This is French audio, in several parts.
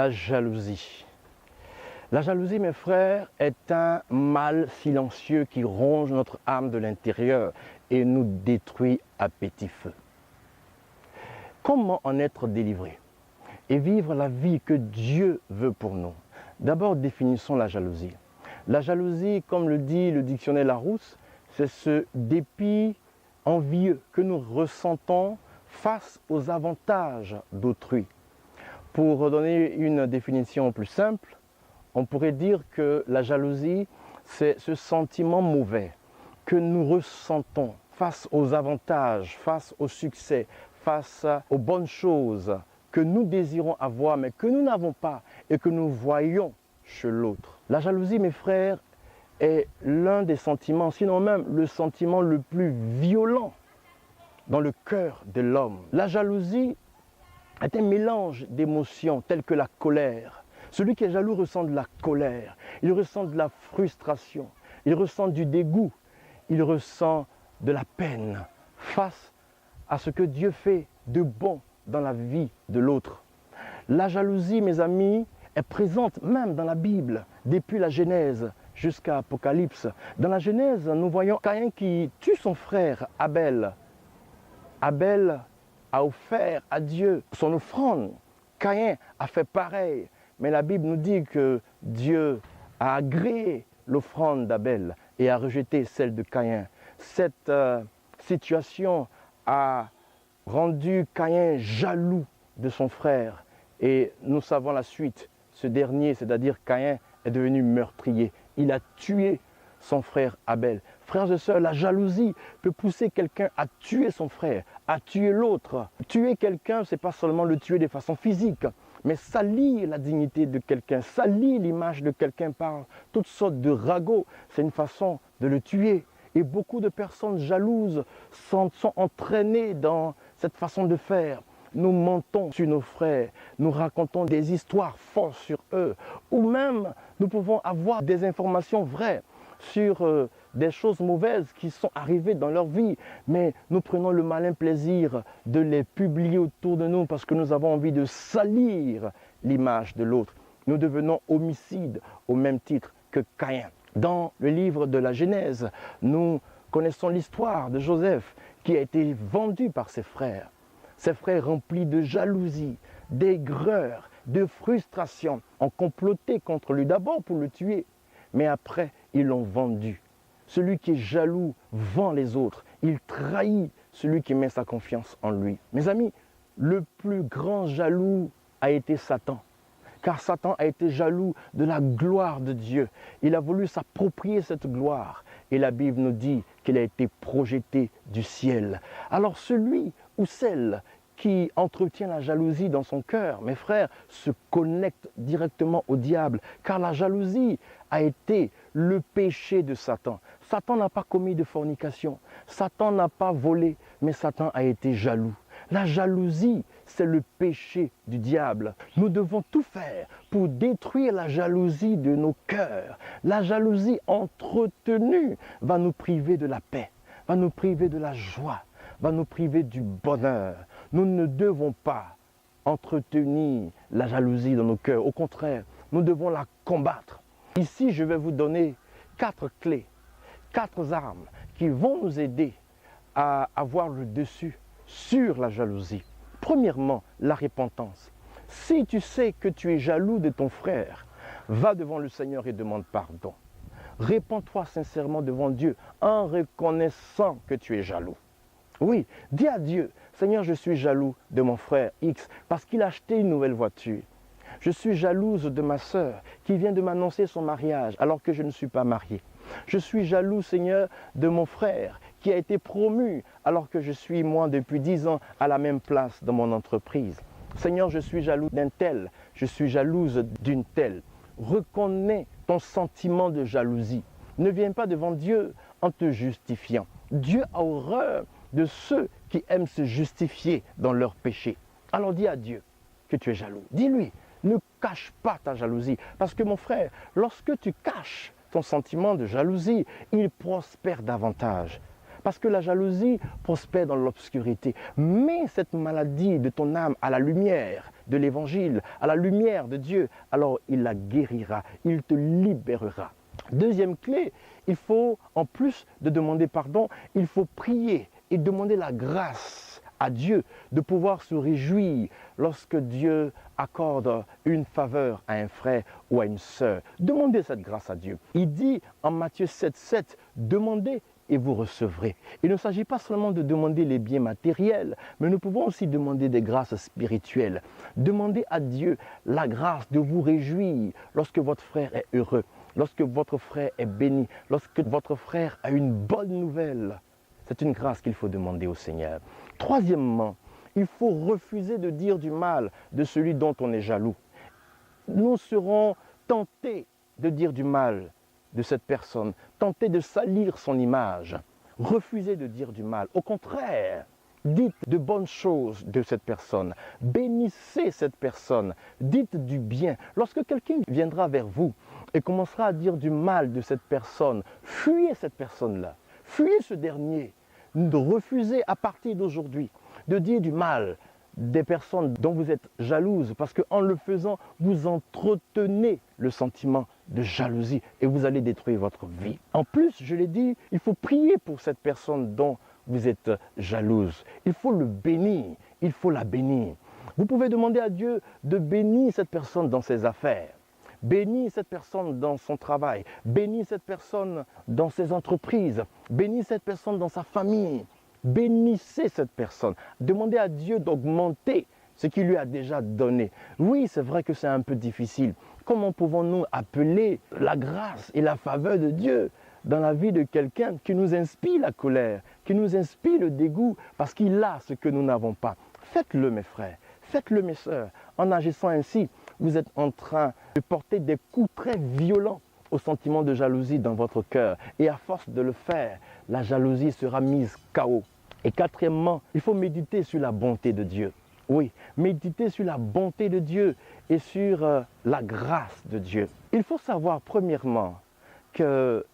la jalousie. La jalousie, mes frères, est un mal silencieux qui ronge notre âme de l'intérieur et nous détruit à petit feu. Comment en être délivré et vivre la vie que Dieu veut pour nous? D'abord, définissons la jalousie. La jalousie, comme le dit le dictionnaire Larousse, c'est ce dépit envieux que nous ressentons face aux avantages d'autrui. Pour donner une définition plus simple, on pourrait dire que la jalousie, c'est ce sentiment mauvais que nous ressentons face aux avantages, face au succès, face aux bonnes choses que nous désirons avoir mais que nous n'avons pas et que nous voyons chez l'autre. La jalousie, mes frères, est l'un des sentiments, sinon même le sentiment le plus violent dans le cœur de l'homme. La jalousie est un mélange d'émotions telles que la colère. Celui qui est jaloux ressent de la colère, il ressent de la frustration, il ressent du dégoût, il ressent de la peine face à ce que Dieu fait de bon dans la vie de l'autre. La jalousie, mes amis, est présente même dans la Bible, depuis la Genèse jusqu'à Apocalypse. Dans la Genèse, nous voyons Caïn qui tue son frère Abel. Abel a offert à Dieu son offrande. Caïn a fait pareil. Mais la Bible nous dit que Dieu a agréé l'offrande d'Abel et a rejeté celle de Caïn. Cette situation a rendu Caïn jaloux de son frère. Et nous savons la suite. Ce dernier, c'est-à-dire Caïn, est devenu meurtrier. Il a tué son frère Abel. Frères et sœurs, la jalousie peut pousser quelqu'un à tuer son frère, à tuer l'autre. Tuer quelqu'un, ce n'est pas seulement le tuer de façon physique, mais salir la dignité de quelqu'un, salir l'image de quelqu'un par toutes sortes de ragots. C'est une façon de le tuer. Et beaucoup de personnes jalouses sont entraînées dans cette façon de faire. Nous mentons sur nos frères, nous racontons des histoires fausses sur eux, ou même nous pouvons avoir des informations vraies sur des choses mauvaises qui sont arrivées dans leur vie, mais nous prenons le malin plaisir de les publier autour de nous parce que nous avons envie de salir l'image de l'autre. Nous devenons homicides au même titre que Caïn. Dans le livre de la Genèse, nous connaissons l'histoire de Joseph qui a été vendu par ses frères. Ses frères remplis de jalousie, d'aigreur, de frustration, ont comploté contre lui d'abord pour le tuer, mais après ils l'ont vendu. Celui qui est jaloux vend les autres, il trahit celui qui met sa confiance en lui. Mes amis, le plus grand jaloux a été Satan. Car Satan a été jaloux de la gloire de Dieu. Il a voulu s'approprier cette gloire. Et la Bible nous dit qu'il a été projeté du ciel. Alors celui ou celle qui entretient la jalousie dans son cœur, mes frères, se connecte directement au diable. Car la jalousie a été le péché de Satan. Satan n'a pas commis de fornication. Satan n'a pas volé, mais Satan a été jaloux. La jalousie, c'est le péché du diable. Nous devons tout faire pour détruire la jalousie de nos cœurs. La jalousie entretenue va nous priver de la paix, va nous priver de la joie, va nous priver du bonheur. Nous ne devons pas entretenir la jalousie dans nos cœurs. Au contraire, nous devons la combattre. Ici, je vais vous donner 4 clés, 4 armes qui vont nous aider à avoir le dessus sur la jalousie. Premièrement, la repentance. Si tu sais que tu es jaloux de ton frère, va devant le Seigneur et demande pardon. Répands-toi sincèrement devant Dieu en reconnaissant que tu es jaloux. Oui, dis à Dieu, Seigneur, je suis jaloux de mon frère X parce qu'il a acheté une nouvelle voiture. Je suis jalouse de ma sœur qui vient de m'annoncer son mariage alors que je ne suis pas marié. Je suis jaloux, Seigneur, de mon frère qui a été promu alors que je suis, moi, depuis 10 ans à la même place dans mon entreprise. Seigneur, je suis jaloux d'un tel, je suis jalouse d'une telle. Reconnais ton sentiment de jalousie. Ne viens pas devant Dieu en te justifiant. Dieu a horreur de ceux qui aiment se justifier dans leurs péchés. Alors dis à Dieu que tu es jaloux. Dis-lui, ne cache pas ta jalousie. Parce que mon frère, lorsque tu caches ton sentiment de jalousie, il prospère davantage. Parce que la jalousie prospère dans l'obscurité. Mets cette maladie de ton âme à la lumière de l'Évangile, à la lumière de Dieu. Alors il la guérira, il te libérera. Deuxième clé, il faut, en plus de demander pardon, il faut prier et demander la grâce à Dieu de pouvoir se réjouir lorsque Dieu accorde une faveur à un frère ou à une sœur. Demandez cette grâce à Dieu. Il dit en Matthieu 7,7, demandez et vous recevrez. Il ne s'agit pas seulement de demander les biens matériels, mais nous pouvons aussi demander des grâces spirituelles. Demandez à Dieu la grâce de vous réjouir lorsque votre frère est heureux, lorsque votre frère est béni, lorsque votre frère a une bonne nouvelle. C'est une grâce qu'il faut demander au Seigneur. Troisièmement, il faut refuser de dire du mal de celui dont on est jaloux. Nous serons tentés de dire du mal de cette personne, tentés de salir son image. Refusez de dire du mal. Au contraire, dites de bonnes choses de cette personne. Bénissez cette personne. Dites du bien. Lorsque quelqu'un viendra vers vous et commencera à dire du mal de cette personne, fuyez cette personne-là. Fuyez ce dernier. Refusez à partir d'aujourd'hui de dire du mal des personnes dont vous êtes jalouse, parce qu'en le faisant, vous entretenez le sentiment de jalousie et vous allez détruire votre vie. En plus, je l'ai dit, il faut prier pour cette personne dont vous êtes jalouse. Il faut le bénir, il faut la bénir. Vous pouvez demander à Dieu de bénir cette personne dans ses affaires. Bénis cette personne dans son travail, bénis cette personne dans ses entreprises, bénis cette personne dans sa famille. Bénissez cette personne. Demandez à Dieu d'augmenter ce qu'il lui a déjà donné. Oui, c'est vrai que c'est un peu difficile. Comment pouvons-nous appeler la grâce et la faveur de Dieu dans la vie de quelqu'un qui nous inspire la colère, qui nous inspire le dégoût parce qu'il a ce que nous n'avons pas? Faites-le mes frères, faites-le mes sœurs. En agissant ainsi, vous êtes en train de porter des coups très violents au sentiment de jalousie dans votre cœur. Et à force de le faire, la jalousie sera mise KO. Et quatrièmement, il faut méditer sur la bonté de Dieu. Oui, méditer sur la bonté de Dieu et sur la grâce de Dieu. Il faut savoir premièrement que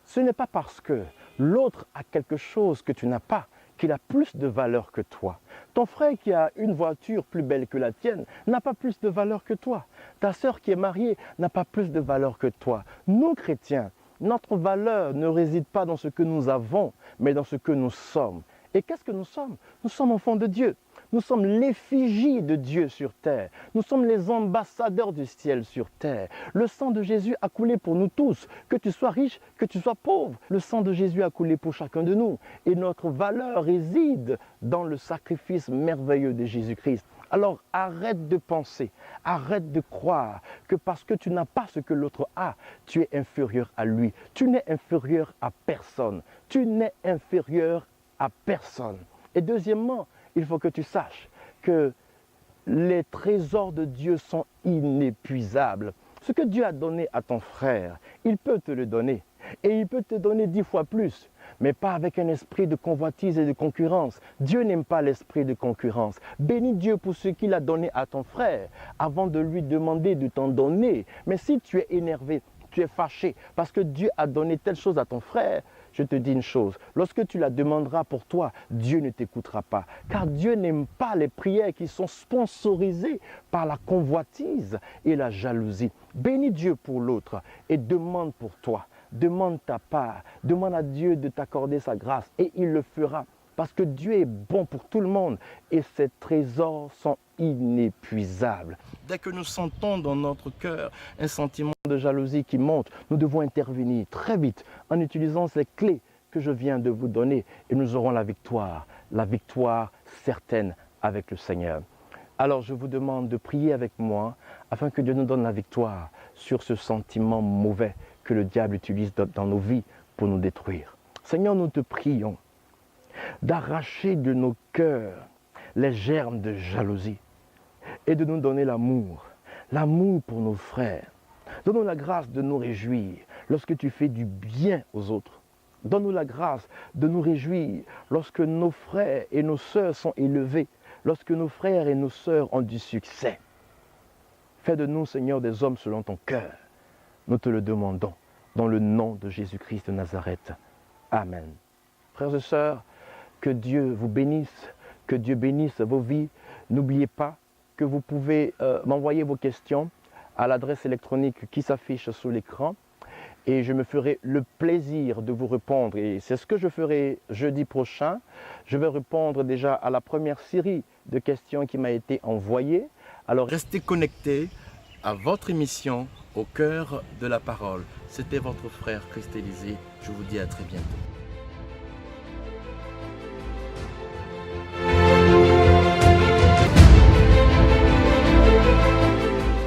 ce n'est pas parce que l'autre a quelque chose que tu n'as pas qu'il a plus de valeur que toi. Ton frère qui a une voiture plus belle que la tienne n'a pas plus de valeur que toi. Ta sœur qui est mariée n'a pas plus de valeur que toi. Nous, chrétiens, notre valeur ne réside pas dans ce que nous avons, mais dans ce que nous sommes. Et qu'est-ce que nous sommes? Nous sommes enfants de Dieu. Nous sommes l'effigie de Dieu sur terre. Nous sommes les ambassadeurs du ciel sur terre. Le sang de Jésus a coulé pour nous tous. Que tu sois riche, que tu sois pauvre, le sang de Jésus a coulé pour chacun de nous. Et notre valeur réside dans le sacrifice merveilleux de Jésus-Christ. Alors arrête de penser, arrête de croire que parce que tu n'as pas ce que l'autre a, tu es inférieur à lui. Tu n'es inférieur à personne. Tu n'es inférieur à personne. Et deuxièmement, il faut que tu saches que les trésors de Dieu sont inépuisables. Ce que Dieu a donné à ton frère, il peut te le donner. Et il peut te donner 10 fois plus, mais pas avec un esprit de convoitise et de concurrence. Dieu n'aime pas l'esprit de concurrence. Bénis Dieu pour ce qu'il a donné à ton frère, avant de lui demander de t'en donner. Mais si tu es énervé, tu es fâché, parce que Dieu a donné telle chose à ton frère, je te dis une chose, lorsque tu la demanderas pour toi, Dieu ne t'écoutera pas. Car Dieu n'aime pas les prières qui sont sponsorisées par la convoitise et la jalousie. Bénis Dieu pour l'autre et demande pour toi. Demande ta part. Demande à Dieu de t'accorder sa grâce et il le fera. Parce que Dieu est bon pour tout le monde et ses trésors sont inépuisables. Dès que nous sentons dans notre cœur un sentiment de jalousie qui monte, nous devons intervenir très vite en utilisant ces clés que je viens de vous donner et nous aurons la victoire certaine avec le Seigneur. Alors je vous demande de prier avec moi afin que Dieu nous donne la victoire sur ce sentiment mauvais que le diable utilise dans nos vies pour nous détruire. Seigneur, nous te prions d'arracher de nos cœurs les germes de jalousie et de nous donner l'amour pour nos frères. Donne-nous la grâce de nous réjouir lorsque tu fais du bien aux autres. Donne-nous la grâce de nous réjouir lorsque nos frères et nos sœurs sont élevés, lorsque nos frères et nos sœurs ont du succès. Fais de nous, Seigneur, des hommes selon ton cœur. Nous te le demandons dans le nom de Jésus-Christ de Nazareth. Amen. Frères et sœurs, que Dieu vous bénisse, que Dieu bénisse vos vies. N'oubliez pas que vous pouvez m'envoyer vos questions à l'adresse électronique qui s'affiche sous l'écran et je me ferai le plaisir de vous répondre. Et c'est ce que je ferai jeudi prochain. Je vais répondre déjà à la première série de questions qui m'a été envoyée. Alors restez connectés à votre émission Au cœur de la parole. C'était votre frère Christ Élysée. Je vous dis à très bientôt.